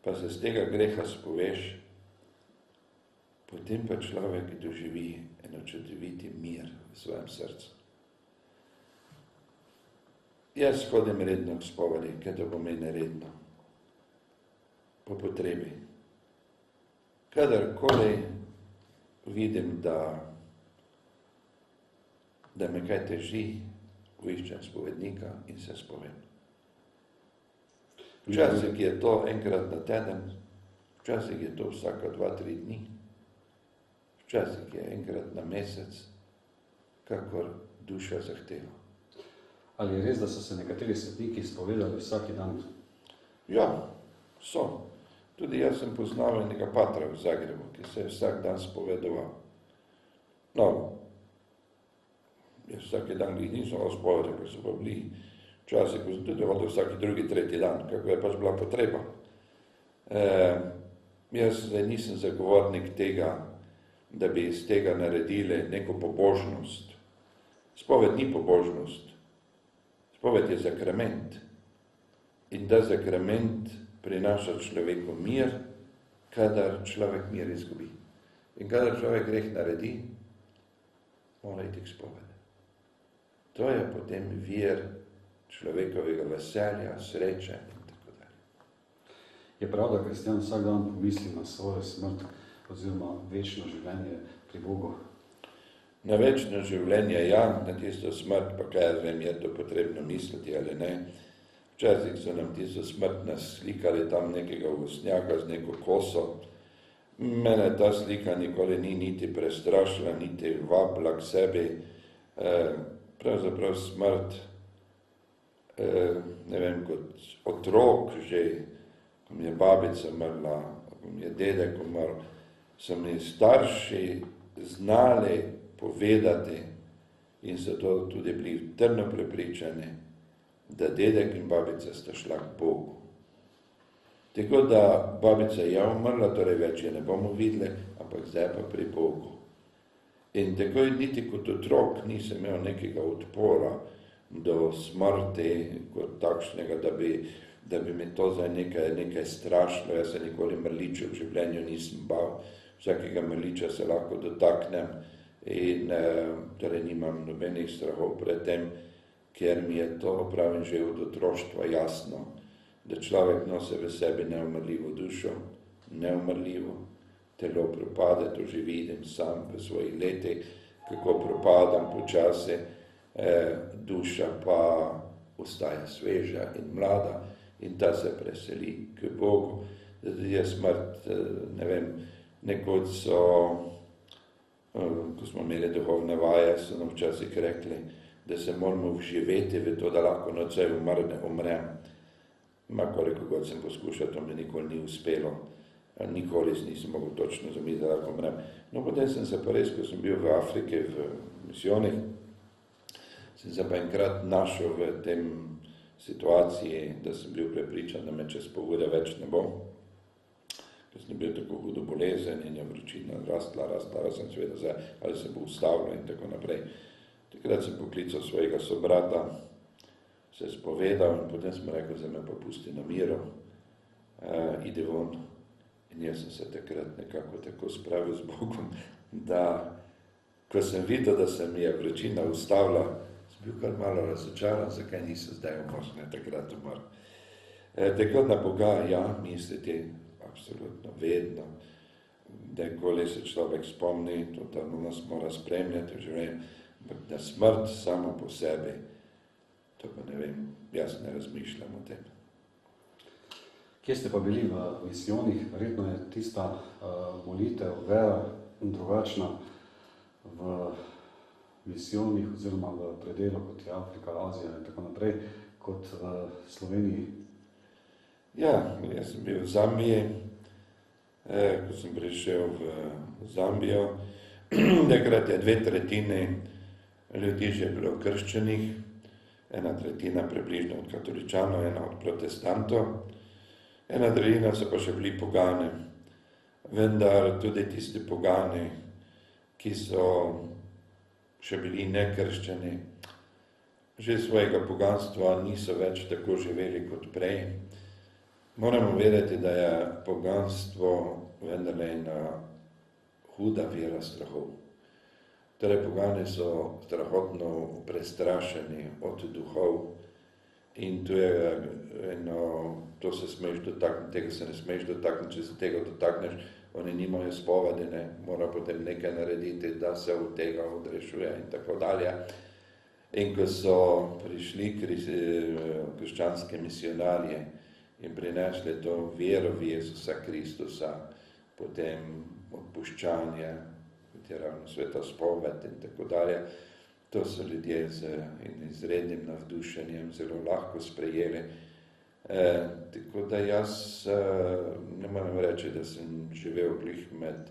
Pa se z tega greha spoveš, potem pa človek doživi eno čudoviti mir v svojem srcu. Jaz hodim redno k spovedi, kaj to pomeni redno. Po potrebi. Kadarkoli vidim, da me kaj teži, poiščem spovednika in se spovem. Včasih je to enkrat na teden, včasih je to vsaka 2-3 dni, včasih je enkrat na mesec, kakor duša zahteva. Ali je res, da so se nekateri svetniki spovedali vsak dan? Ja, so. Tudi jaz sem poznal enega patra v Zagrebu, ki se je vsak dan spovedoval. No, jaz vsak dan jih nisem spovedal, ker so pa bili časi, ko sem tudi hodil vsaki drugi, tretji dan, kako je pač bila potreba. Jaz zdaj nisem zagovornik tega, da bi iz tega naredili neko pobožnost. Spoved ni pobožnost. Spoved je sakrament. In da sakrament prinaša človeku mir, kadar človek mir izgubi. In kadar človek greh naredi, mora iti k spovedi. To je potem vir človekovega veselja, sreče in tako dalje. Je prav, da kristjan vsak dan pomisli na svojo smrt oziroma večno življenje pri Bogu? Na večno življenje, ja, na tisto smrt, pa kaj jaz vem, je to potrebno misliti ali ne. Včasih so nam tisto smrt naslikali tam nekega ugostnjaka z neko koso. Mene ta slika nikoli ni niti prestrašila, niti vabila k sebi. Pravzaprav smrt, ne vem, kot otrok že, ko mi je babica umrla, ko mi je dedek umrl, so mi starši znali povedati in so to tudi bili trdno prepričani, da dedek in babica sta šla k Bogu. Tako da babica je umrla, torej več je ne bomo videli, ampak zdaj pa pri Bogu. In tako niti kot otrok nisem imel nekega odpora do smrti kot takšnega, da bi me to zdaj nekaj strašilo. Jaz se nikoli mrliča v življenju nisem bal, vsakega mrliča se lahko dotaknem in torej nimam nobenih strahov pred tem, ker mi je to, pravim, že od otroštva jasno, da človek nosi v sebi neumrljivo dušo, neumrljivo, telo propade, to že vidim sam v svojih letih, kako propadam počasi, duša pa ostaja sveža in mlada in ta se preseli k Bogu. Zdaj je smrt, ne vem, nekoč so, ko smo imeli duhovne vaje, so nam včasih rekli, da se moramo vživeti v to, da lahko nocoj umrem. Koliko god sem poskušal, to mi nikoli ni uspelo. Nikoli nisem mogel točno zamisliti, da lahko umrem. No, potem sem se pa res, ko sem bil v Afriki, v misijonih, sem se pa enkrat našel v tem situaciji, da sem bil prepričan, da me čez pol ure več ne bo. Ker sem bil tako hudo bolezen in je vročina rastla, sem seveda zdaj, ali se bo ustavilo in tako naprej. Takrat sem poklical svojega sobrata, se spovedal in potem sem rekel, da me pa pusti na miru, ide von. In jaz sem se takrat nekako tako spravil z Bogom, da ko sem videl, da se mi je vročina ustavila, sem bil kar malo razočaran, zakaj nisem zdaj umrl, takrat umrl. Tako na Boga, ja, misliti, absolutno, vedno, kdajkoli se človek spomni, to nas mora spremljati v življenju. Da smrt samo po sebi, to pa ne vem, jaz ne razmišljam o tem. Kje ste pa bili v misijonih? Verjetno je tista molitev, vera drugačna v misijonih oziroma v predelu, kot je Afrika, Azija in tako naprej, kot v Sloveniji. Ja, jaz sem bil v Zambiji, ko sem prišel v Zambijo. Takrat je 2/3 ljudi že bilo krščenih, 1/3 približno od katoličanov, 1 od protestantov, 1/3 so pa še bili pogani. Vendar tudi tisti pogani, ki so še bili nekrščeni, že svojega poganstva niso več tako živeli kot prej. Moramo vedeti, da je poganstvo vendarle ena huda vera strahov. Torej, pogani so strahotno prestrašeni od duhov in to se smeš dotakniti, tega se ne smeš dotakniti, če se tega dotakneš, oni nimajo spovedi, mora potem nekaj narediti, da se od tega odrešuje in tako dalje. In ko so prišli krščanske misionarje in prinesli to vero v Jezusa Kristusa, potem odpuščanje, kot je ravno sveta spoved in tako dalje, to so ljudje z izrednim navdušenjem zelo lahko sprejeli. Tako da jaz ne moram reči, da sem živel glih med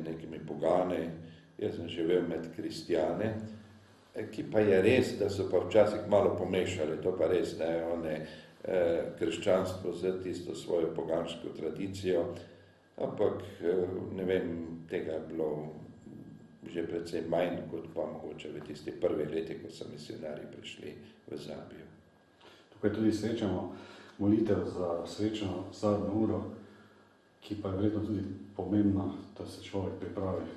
nekimi pogani, jaz sem živel med kristjane, ki pa je res, da so pa včasih malo pomešali, to pa res, krščanstvo z tisto svojo pogansko tradicijo, ampak tega je bilo že precej manj, kot pa mogoče v tisti prvi leti, ko so misionarji prišli v Zambijo. Tukaj tudi srečamo molitev za srečno zadnjo uro, ki pa je verjetno tudi pomembna, da se človek pripravi.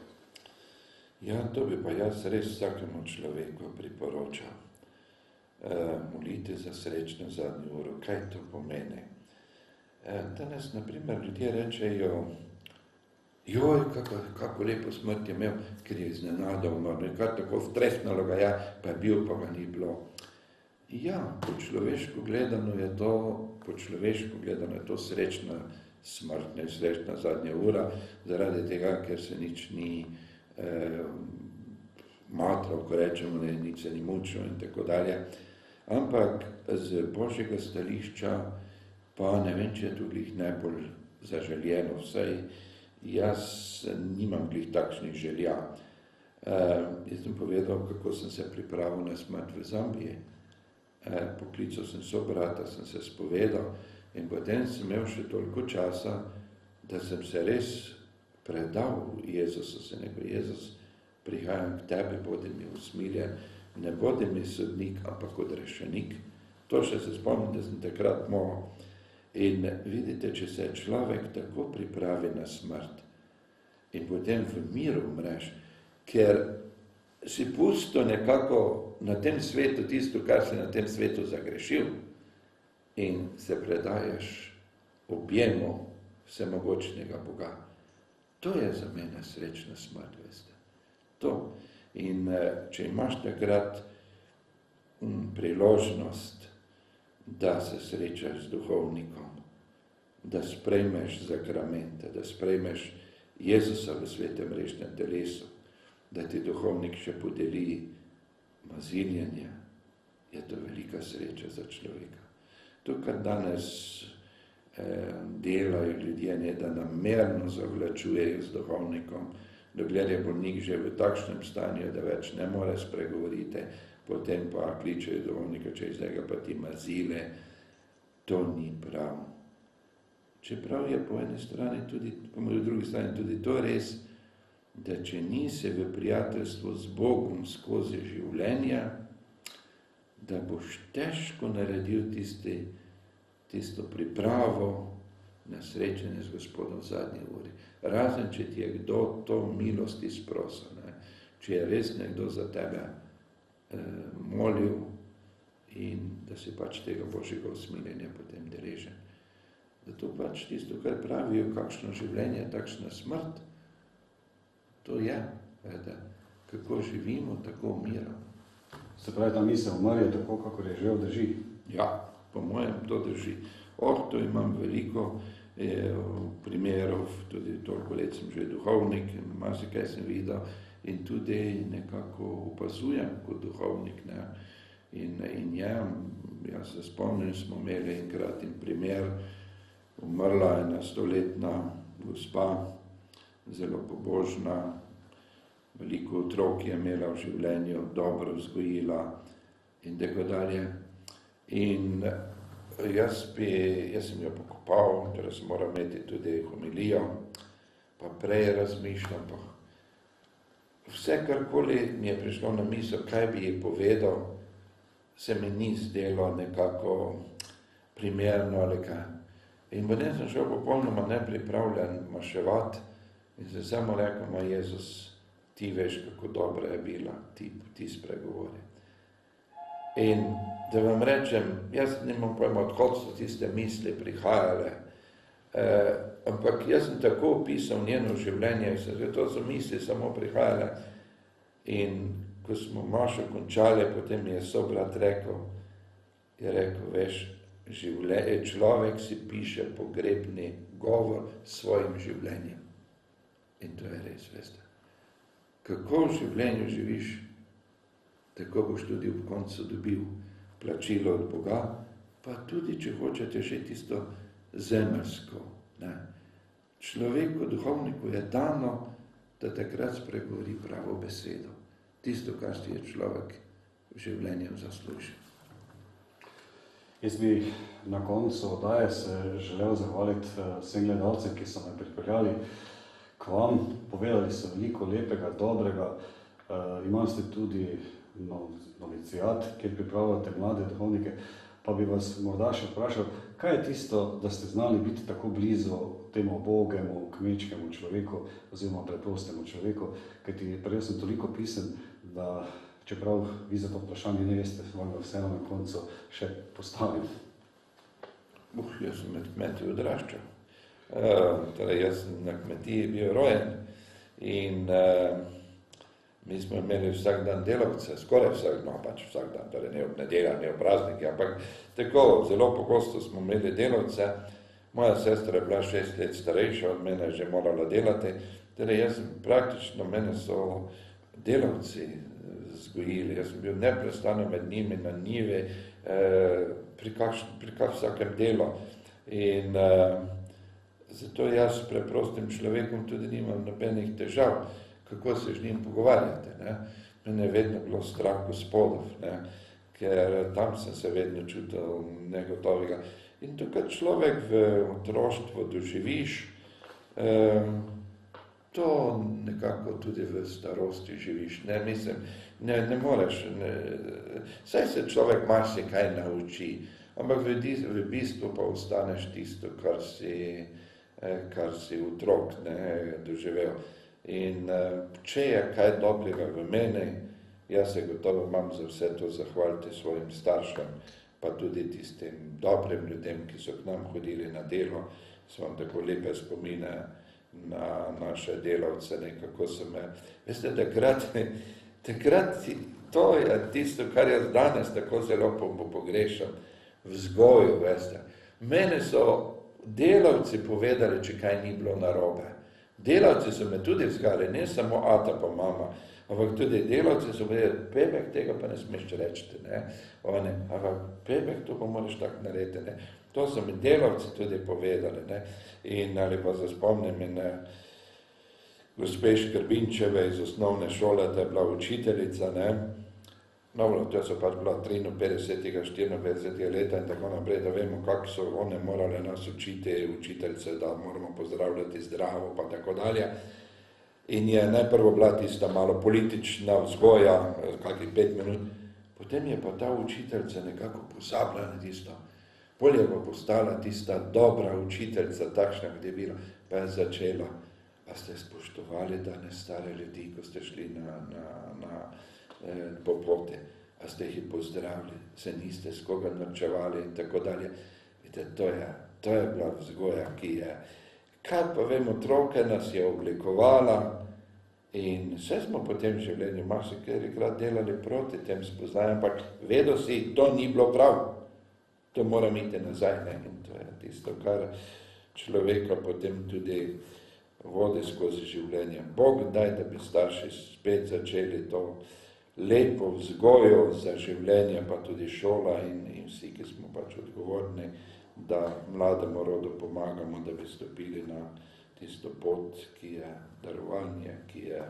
Ja, to bi pa jaz res vsakemu človeku priporočal. Molite za srečno zadnjo uro. Kaj to pomeni? Danes, na primer, ljudje rečejo, joj, kako lepo smrt je imel, ker je iznenada umrl, kar tako vtresnalo ga je, pa je bil, pa ga ni bilo. Ja, po človeško gledano je to srečna smrt, ne srečna zadnja ura, zaradi tega, ker se nič ni matral, ko rečemo, nič se ni mučil in tako dalje. Ampak z Božjega stališča pa ne vem, če je to glih najbolj zaželjeno, vsaj jaz nimam glih takšnih želja. Jaz sem povedal, kako sem se pripravil na smrt v Zambiji. Poklical sem sobrata, sem se spovedal in potem sem imel še toliko časa, da sem se res predal Jezusu, sem rekel, Jezus, prihajam k tebi, bodi mi usmiljen, ne bodi mi sodnik, ampak odrešenik. To še se spomnim, da sem takrat mogel. In vidite, če se človek tako pripravi na smrt in potem v miru umreš, ker si pusto nekako na tem svetu tisto, kar si na tem svetu zagrešil in se predajaš objemu vsemogočnega Boga. To je za mene srečna smrt, veste. To. In če imaš takrat priložnost, da se srečaš z duhovnikom, da sprejmeš zakramente, da sprejmeš Jezusa v svetem rešnem telesu, da ti duhovnik še podeli maziljenje, je to velika sreča za človeka. To, kar danes delajo ljudje, da namerno zavlačujejo z duhovnikom, dokler je bolnik že v takšnem stanju, da več ne more spregovoriti, potem pa kličejo duhovnika, če zdaj pa ti mazile, to ni prav. Čeprav je po eni strani tudi, po drugi strani tudi to res, da če nisi v prijateljstvu z Bogom skozi življenja, da boš težko naredil tisto pripravo na srečanje z Gospodom v zadnji uri. Razen, če ti je kdo to milost izprosil, če je res nekdo za tebe molil in da si pač tega Božjega usmiljenja potem deležen. Zato pač tisto, kar pravijo, kakšno življenje, takšna smrt, to je, kako živimo, tako umiramo. Se pravi, ta misel umrje tako, kako je že drži? Ja, po mojem to drži. Tu imam veliko primerov, tudi toliko let sem že duhovnik, marsikaj sem videl in tudi nekako opazujem kot duhovnik. Ne. In jaz se spomnim, smo imeli enkrat in primer, umrla ena 100-letna gospa, zelo pobožna, veliko otrok je imela v življenju, dobro vzgojila in tako dalje. In jaz sem jo pokopal, torej sem moral imeti tudi homilijo, pa prej razmišljam, pa vse karkoli mi je prišlo na misel, kaj bi ji povedal, se mi ni zdelo nekako primerno ali kaj. In potem sem šel popolnoma nepripravljen maševati in sem samo rekel, ma Jezus, ti veš, kako dobra je bila, ti spregovori. In da vam rečem, jaz nimam pojma, odkot so tiste misli prihajale, ampak jaz sem tako opisal njeno življenje, to so misli samo prihajale. In ko smo mašo končali, potem mi je sobrat rekel, veš, človek si piše pogrebni govor s svojim življenjem. In to je res, veste. Kako v življenju živiš, tako boš tudi v koncu dobil plačilo od Boga, pa tudi, če hočete, še tisto zemeljsko. Ne. Človeku, duhovniku je dano, da takrat spregovori pravo besedo. Tisto, kar si je človek v življenju zaslužil. Jaz bi na koncu oddaje se želel zahvaliti vsem gledalcem, ki so me pripeljali k vam. Povedali so veliko lepega, dobrega. Imate tudi novicijat, kjer pripravljate mlade duhovnike. Pa bi vas morda še vprašal, kaj je tisto, da ste znali biti tako blizu temu ubogemu, kmečkemu človeku oziroma preprostemu človeku, kajti prejel sem toliko pisem, da čeprav vi za to vprašanje ne veste, vam ga vseeno na koncu še postavim. Jaz sem med kmeti odraščal. Torej, jaz sem na kmetiji bil rojen in mi smo imeli vsak dan delavce, skoraj vsak dan, torej ne ob nedeljah, ne ob praznikih, ampak tako, zelo pogosto smo imeli delavce. Moja sestra je bila 6 let starejša od mene, že morala delati, torej jaz sem praktično, mene so delavci vzgojili, jaz sem bil neprestano med njimi na njivi, pri vsakem delu. In zato jaz s preprostim človekom tudi nimam nobenih težav, kako se z njim pogovarjate. Ne? Mene je vedno bilo strah gospodov, ne? Ker tam sem se vedno čutil negotovega. In to, kad človek v otroštvu doživiš, to nekako tudi v starosti živiš. Ne, mislim, ne moreš, saj se človek marsikaj nauči, ampak v bistvu pa ostaneš tisto, kar si otrok doživel. In če je kaj dobrega v meni, jaz se gotovo imam za vse to zahvaliti svojim staršem, pa tudi tistim dobrim ljudem, ki so k nam hodili na delo. So vam tako lepe spomine na naše delavce, nekako so me, veste, takrat to je tisto, kar jaz danes tako zelo pogrešam, vzgoju, veste. Mene so delavci povedali, če kaj ni bilo narobe. Delavci so me tudi vzgajali, ne samo ata pa mama, ampak tudi delavci so povedali, Pebek, tega pa ne smeš reči, ne. Oni, ampak Pebek, to pa moraš tako narediti, ne. To so mi delavci tudi povedali, ne. In ali pa se spomnim in gospe Škrbinčeve iz osnovne šole, da je bila učiteljica, ne. No, to so pač bila 53. 54. leta in tako naprej, da vemo, kako so one morale nas učiti, učiteljice, da moramo pozdravljati zdravo, pa tako dalje. In je najprvo bila tista malo politična vzgoja, kakih 5 minut, potem je pa ta učiteljica nekako pozabila na tisto. Bolje pa postala tista dobra učiteljica, takšna, kot je bila, pa je začela. A ste spoštovali danes stare ljudi, ko ste šli po poti, a ste jih pozdravili, se niste s koga norčevali in tako dalje. Vidite, to je bila vzgoja, ki je, kar pa vem, otroke nas je oblikovala in vse smo potem v življenju marsikarikrat delali proti tem spoznanjem, ampak vedel si, to ni bilo prav. to mora iti nazaj, ne? In to je tisto, kar človeka potem tudi vodi skozi življenje. Bog daj, da bi starši spet začeli to lepo vzgojo za življenje, pa tudi šola in vsi, ki smo pač odgovorni, da mlademu rodu pomagamo, da bi stopili na tisto pot, ki je darovanje, ki je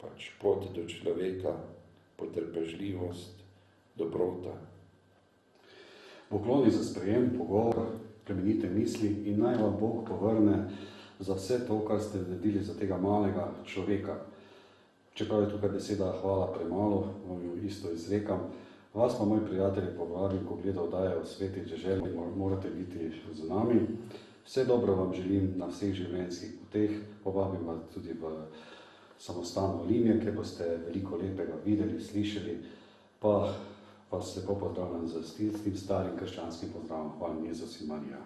pač pot do človeka, potrpežljivost, dobrota. Pokloni za sprejem, pogovor, plemenite misli in naj vam Bog povrne za vse to, kar ste naredili za tega malega človeka. Čeprav je tukaj beseda hvala premalo, vam jo isto izrekam. Vas pa, moji prijatelji, povabim, ko gleda oddaje o sveti deželi, morate biti z nami. Vse dobro vam želim na vseh življenjskih poteh, povabim vas tudi v samostan Olimje, kjer boste veliko lepega videli, slišali, pa vas lepo pozdravljam z tistim starim krščanskim pozdravom. Hvala Jezus in Marija.